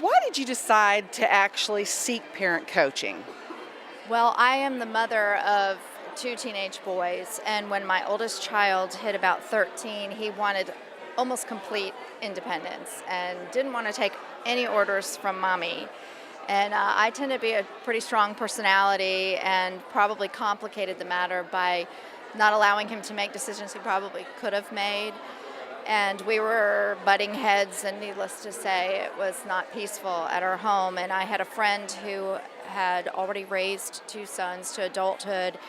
Why did you decide to actually seek parent coaching? Well, I am the mother of two teenage boys, and when my oldest child hit about 13, he wanted almost complete independence and didn't want to take any orders from mommy. And I tend to be a pretty strong personality and probably complicated the matter by not allowing him to make decisions he probably could have made. And we were butting heads, and needless to say, it was not peaceful at our home. And I had a friend who had already raised two sons to adulthood,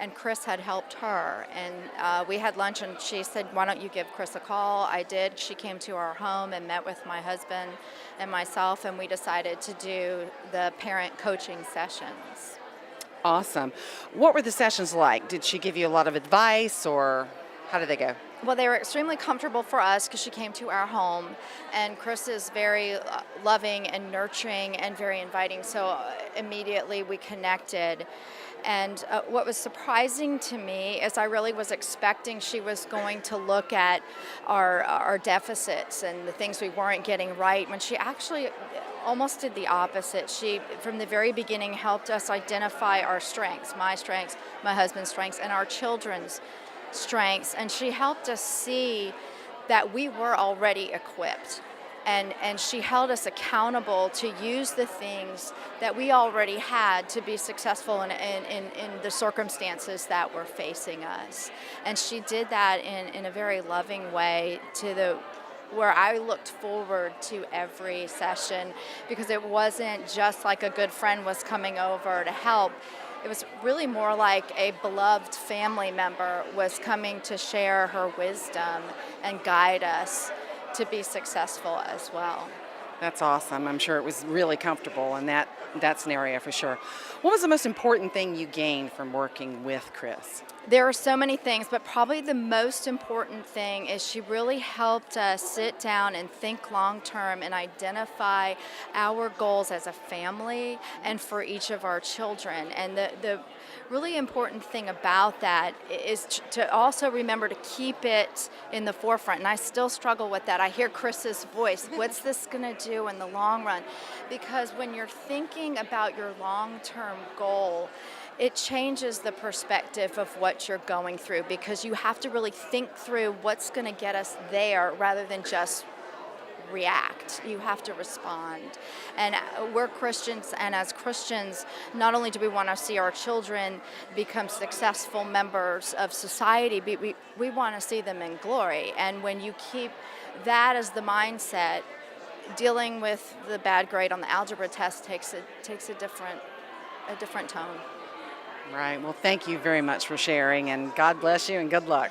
and Chris had helped her. And we had lunch, and she said, "Why don't you give Chris a call?" I did. She came to our home and met with my husband and myself, and we decided to do the parent coaching sessions. Awesome. What were the sessions like? Did she give you a lot of advice or how did they go? Well, they were extremely comfortable for us because she came to our home, and Chris is very loving and nurturing and very inviting. So immediately we connected. And what was surprising to me is I really was expecting she was going to look at our deficits and the things we weren't getting right, when she actually almost did the opposite. She, from the very beginning, helped us identify our strengths, my husband's strengths, and our children's strengths, and she helped us see that we were already equipped. And she held us accountable to use the things that we already had to be successful in the circumstances that were facing us. And she did that in a very loving way where I looked forward to every session, because it wasn't just like a good friend was coming over to help. It was really more like a beloved family member was coming to share her wisdom and guide us to be successful as well. That's awesome. I'm sure it was really comfortable in that scenario for sure. What was the most important thing you gained from working with Chris? There are so many things, but probably the most important thing is she really helped us sit down and think long term and identify our goals as a family and for each of our children. And the really important thing about that is to also remember to keep it in the forefront. And I still struggle with that. I hear Chris's voice. What's this going to do in the long run? Because when you're thinking about your long-term goal, it changes the perspective of what you're going through, because you have to really think through what's going to get us there rather than just react. You have to respond. And we're Christians, and as Christians, not only do we want to see our children become successful members of society, but we want to see them in glory. And when you keep that as the mindset, dealing with the bad grade on the algebra test takes a different tone. Right. Well, thank you very much for sharing, and God bless you and good luck.